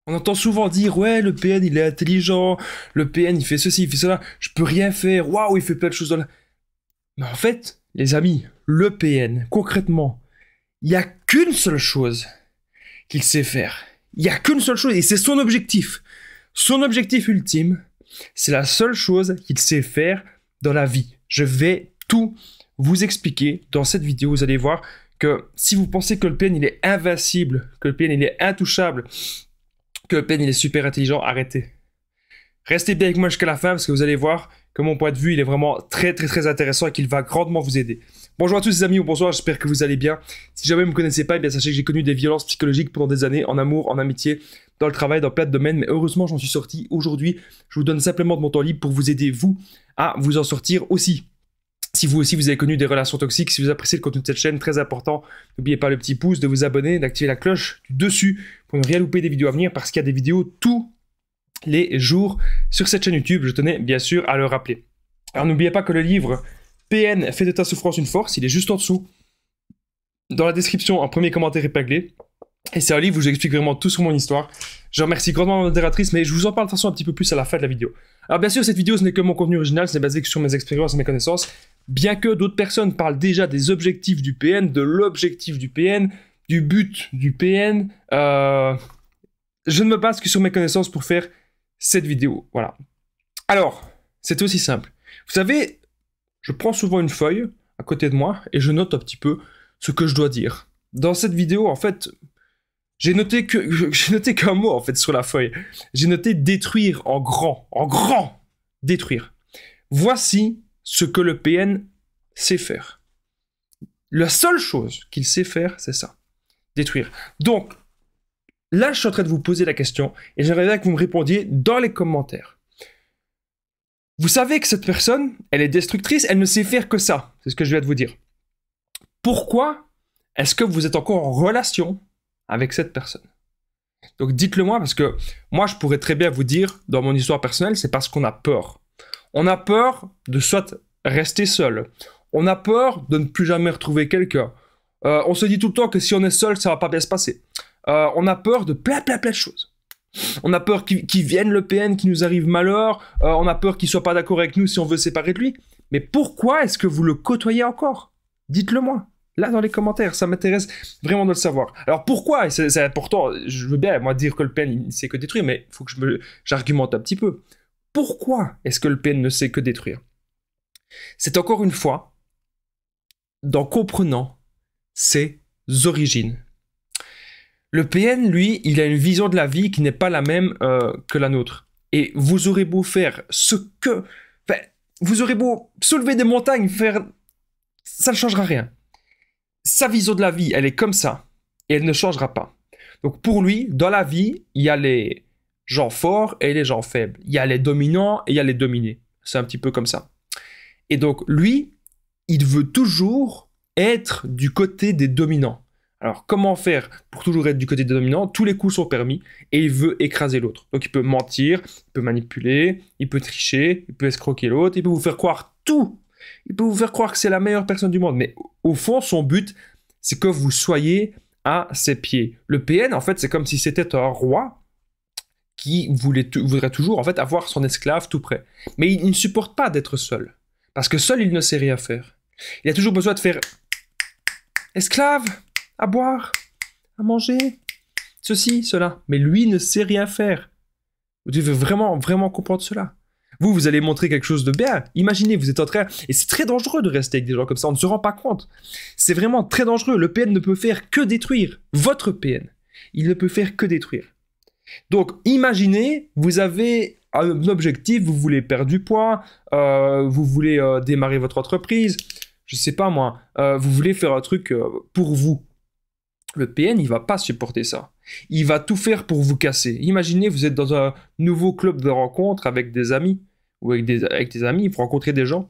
On entend souvent dire, ouais, le PN, il est intelligent, le PN, il fait ceci, il fait cela, je peux rien faire, waouh, il fait plein de choses dans la... Mais en fait, les amis, le PN, concrètement, il n'y a qu'une seule chose qu'il sait faire. Il n'y a qu'une seule chose, et c'est son objectif. Son objectif ultime, c'est la seule chose qu'il sait faire dans la vie. Je vais tout vous expliquer dans cette vidéo. Vous allez voir que si vous pensez que le PN, il est invincible, que le PN, il est intouchable, que le PN, il est super intelligent, arrêtez. Restez bien avec moi jusqu'à la fin parce que vous allez voir que mon point de vue, il est vraiment très intéressant et qu'il va grandement vous aider. Bonjour à tous les amis, ou bonsoir, j'espère que vous allez bien. Si jamais vous ne me connaissez pas, eh bien sachez que j'ai connu des violences psychologiques pendant des années, en amour, en amitié, dans le travail, dans plein de domaines, mais heureusement j'en suis sorti. Aujourd'hui, je vous donne simplement de mon temps libre pour vous aider, vous, à vous en sortir aussi. Si vous aussi vous avez connu des relations toxiques, si vous appréciez le contenu de cette chaîne, très important, n'oubliez pas le petit pouce, de vous abonner, d'activer la cloche du dessus pour ne rien louper des vidéos à venir parce qu'il y a des vidéos tous les jours sur cette chaîne YouTube, je tenais bien sûr à le rappeler. Alors n'oubliez pas que le livre PN fait de ta souffrance une force, il est juste en dessous, dans la description, un premier commentaire épinglé. Et c'est un livre où j'explique vraiment tout sur mon histoire. Je remercie grandement ma modératrice, mais je vous en parle de toute façon un petit peu plus à la fin de la vidéo. Alors bien sûr, cette vidéo, ce n'est que mon contenu original, c'est basé sur mes expériences et mes connaissances. Bien que d'autres personnes parlent déjà des objectifs du PN, de l'objectif du PN, du but du PN, je ne me base que sur mes connaissances pour faire cette vidéo. Voilà. Alors, c'est aussi simple. Vous savez, je prends souvent une feuille à côté de moi et je note un petit peu ce que je dois dire. Dans cette vidéo, en fait, j'ai noté qu'un mot en fait sur la feuille. J'ai noté détruire en grand, détruire. Voici ce que le PN sait faire. La seule chose qu'il sait faire, c'est ça, détruire. Donc, là, je suis en train de vous poser la question et j'aimerais bien que vous me répondiez dans les commentaires. Vous savez que cette personne, elle est destructrice, elle ne sait faire que ça. C'est ce que je viens de vous dire. Pourquoi est-ce que vous êtes encore en relation avec cette personne? Donc dites-le moi parce que moi, je pourrais très bien vous dire, dans mon histoire personnelle, c'est parce qu'on a peur. On a peur de soit rester seul. On a peur de ne plus jamais retrouver quelqu'un. On se dit tout le temps que si on est seul, ça va pas bien se passer. On a peur de plein de choses. On a peur qu'il vienne le PN, qu'il nous arrive malheur. On a peur qu'il soit pas d'accord avec nous si on veut séparer de lui. Mais pourquoi est-ce que vous le côtoyez encore? Dites-le moi. Là, dans les commentaires, ça m'intéresse vraiment de le savoir. Alors pourquoi? C'est important, je veux bien, moi, dire que le PN, il ne sait que détruire, mais il faut que j'argumente un petit peu. Pourquoi est-ce que le PN ne sait que détruire? C'est encore une fois, dans comprenant ses origines. Le PN, lui, il a une vision de la vie qui n'est pas la même que la nôtre. Et vous aurez beau faire ce que... Enfin, vous aurez beau soulever des montagnes, faire... Ça ne changera rien. Sa vision de la vie, elle est comme ça. Et elle ne changera pas. Donc pour lui, dans la vie, il y a les gens forts et les gens faibles. Il y a les dominants et il y a les dominés. C'est un petit peu comme ça. Et donc lui, il veut toujours être du côté des dominants. Alors comment faire pour toujours être du côté des dominants? Tous les coups sont permis et il veut écraser l'autre. Donc il peut mentir, il peut manipuler, il peut tricher, il peut escroquer l'autre, il peut vous faire croire tout. Il peut vous faire croire que c'est la meilleure personne du monde. Mais au fond, son but, c'est que vous soyez à ses pieds. Le PN, en fait, c'est comme si c'était un roi qui voudrait toujours en fait, avoir son esclave tout près. Mais il ne supporte pas d'être seul. Parce que seul, il ne sait rien faire. Il a toujours besoin de faire esclave, à boire, à manger, ceci, cela. Mais lui ne sait rien faire. Vous devez vraiment comprendre cela. Vous allez montrer quelque chose de bien. Imaginez, vous êtes en train... Et c'est très dangereux de rester avec des gens comme ça, on ne se rend pas compte. C'est vraiment très dangereux. Le PN ne peut faire que détruire. Votre PN. Il ne peut faire que détruire. Donc, imaginez, vous avez un objectif, vous voulez perdre du poids, vous voulez démarrer votre entreprise, je sais pas moi, vous voulez faire un truc pour vous. Le PN, il va pas supporter ça. Il va tout faire pour vous casser. Imaginez, vous êtes dans un nouveau club de rencontre avec des amis, ou avec des amis, vous rencontrez des gens.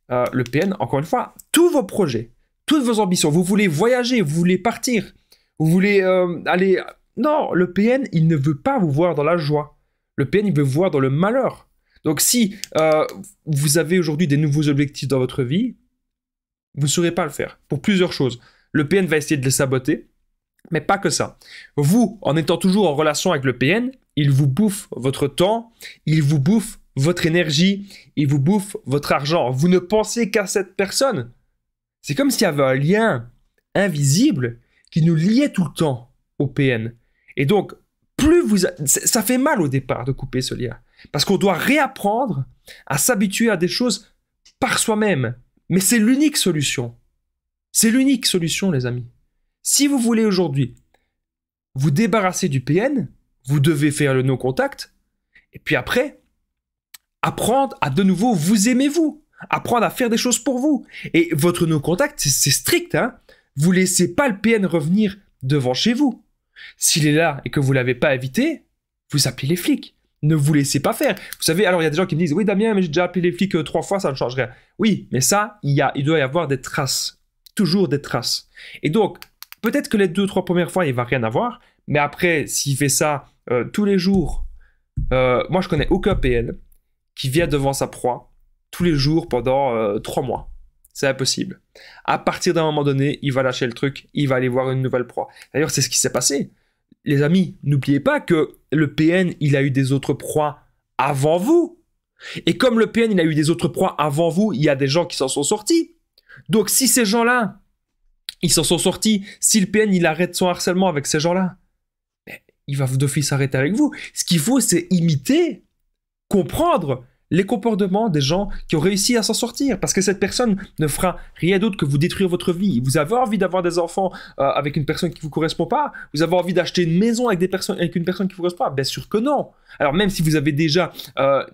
Le PN, encore une fois, tous vos projets, toutes vos ambitions, vous voulez voyager, vous voulez partir, vous voulez aller... Non, le PN, il ne veut pas vous voir dans la joie. Le PN, il veut vous voir dans le malheur. Donc si vous avez aujourd'hui des nouveaux objectifs dans votre vie, vous ne saurez pas le faire, pour plusieurs choses. Le PN va essayer de les saboter. Mais pas que ça. Vous, en étant toujours en relation avec le PN, il vous bouffe votre temps, il vous bouffe votre énergie, il vous bouffe votre argent. Vous ne pensez qu'à cette personne. C'est comme s'il y avait un lien invisible qui nous liait tout le temps au PN. Et donc, ça fait mal au départ de couper ce lien. Parce qu'on doit réapprendre à s'habituer à des choses par soi-même. Mais c'est l'unique solution. C'est l'unique solution, les amis. Si vous voulez aujourd'hui vous débarrasser du PN, vous devez faire le no-contact. Et puis après, apprendre à de nouveau vous aimer vous. Apprendre à faire des choses pour vous. Et votre no-contact, c'est strict. Hein. Vous ne laissez pas le PN revenir devant chez vous. S'il est là et que vous ne l'avez pas évité, vous appelez les flics. Ne vous laissez pas faire. Vous savez, alors il y a des gens qui me disent « Oui Damien, mais j'ai déjà appelé les flics 3 fois, ça ne change rien. » Oui, mais ça, il doit y avoir des traces. Toujours des traces. Et donc, peut-être que les 2-3 premières fois, il ne va rien avoir. Mais après, s'il fait ça tous les jours, moi je connais aucun PN qui vient devant sa proie tous les jours pendant 3 mois. C'est impossible. À partir d'un moment donné, il va lâcher le truc, il va aller voir une nouvelle proie. D'ailleurs, c'est ce qui s'est passé. Les amis, n'oubliez pas que le PN, il a eu des autres proies avant vous. Et comme le PN, il a eu des autres proies avant vous, il y a des gens qui s'en sont sortis. Donc, si ces gens-là, ils s'en sont sortis, si le PN, il arrête son harcèlement avec ces gens-là, il va d'office arrêter avec vous. Ce qu'il faut, c'est imiter, comprendre les comportements des gens qui ont réussi à s'en sortir. Parce que cette personne ne fera rien d'autre que vous détruire votre vie. Vous avez envie d'avoir des enfants avec une personne qui ne vous correspond pas? Vous avez envie d'acheter une maison avec une personne qui ne vous correspond pas? Bien sûr que non. Alors même si vous avez déjà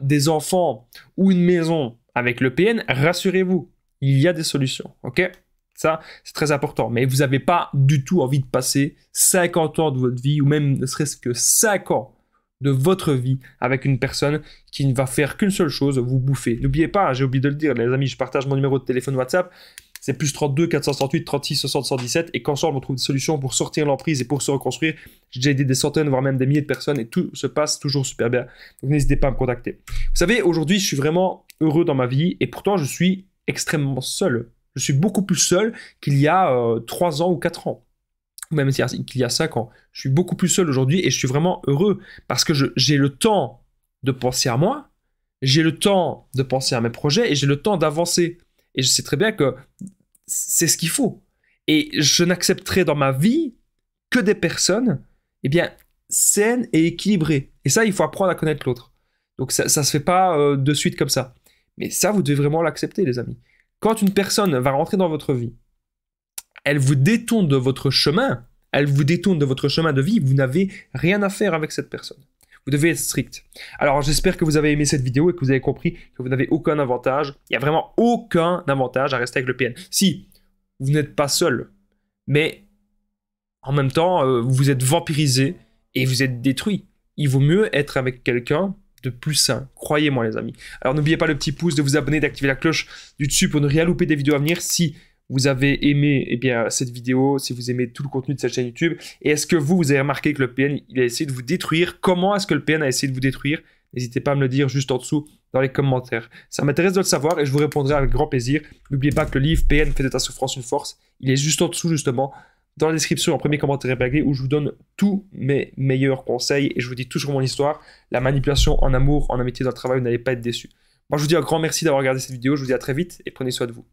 des enfants ou une maison avec le PN, rassurez-vous, il y a des solutions. Ok? Ça, c'est très important. Mais vous n'avez pas du tout envie de passer 50 ans de votre vie, ou même ne serait-ce que 5 ans de votre vie avec une personne qui ne va faire qu'une seule chose, vous bouffer. N'oubliez pas, j'ai oublié de le dire, les amis, je partage mon numéro de téléphone WhatsApp, c'est plus 32 468 36 60 117, et qu'ensemble on trouve des solutions pour sortir l'emprise et pour se reconstruire. J'ai déjà aidé des centaines, voire même des milliers de personnes, et tout se passe toujours super bien. Donc n'hésitez pas à me contacter. Vous savez, aujourd'hui, je suis vraiment heureux dans ma vie, et pourtant je suis extrêmement seul. Je suis beaucoup plus seul qu'il y a 3 ans ou 4 ans. Même qu'il y a 5 ans. Je suis beaucoup plus seul aujourd'hui et je suis vraiment heureux parce que j'ai le temps de penser à moi, j'ai le temps de penser à mes projets et j'ai le temps d'avancer. Et je sais très bien que c'est ce qu'il faut. Et je n'accepterai dans ma vie que des personnes saines et équilibrées. Et ça, il faut apprendre à connaître l'autre. Donc ça ne se fait pas de suite comme ça. Mais ça, vous devez vraiment l'accepter, les amis. Quand une personne va rentrer dans votre vie, elle vous détourne de votre chemin, elle vous détourne de votre chemin de vie, vous n'avez rien à faire avec cette personne. Vous devez être strict. Alors j'espère que vous avez aimé cette vidéo et que vous avez compris que vous n'avez aucun avantage. Il n'y a vraiment aucun avantage à rester avec le PN. Si, vous n'êtes pas seul, mais en même temps, vous êtes vampirisé et vous êtes détruit. Il vaut mieux être avec quelqu'un de plus sain. Croyez-moi les amis. Alors n'oubliez pas le petit pouce, de vous abonner, d'activer la cloche du dessus pour ne rien louper des vidéos à venir. Si vous avez aimé cette vidéo, si vous aimez tout le contenu de cette chaîne YouTube, et est-ce que vous avez remarqué que le PN, il a essayé de vous détruire? Comment est-ce que le PN a essayé de vous détruire? N'hésitez pas à me le dire juste en dessous dans les commentaires. Ça m'intéresse de le savoir et je vous répondrai avec grand plaisir. N'oubliez pas que le livre PN fait de ta souffrance une force, il est juste en dessous justement, dans la description, en premier commentaire épinglé, où je vous donne tous mes meilleurs conseils et je vous dis toujours mon histoire. La manipulation en amour, en amitié, dans le travail, vous n'allez pas être déçus. Moi je vous dis un grand merci d'avoir regardé cette vidéo, je vous dis à très vite et prenez soin de vous.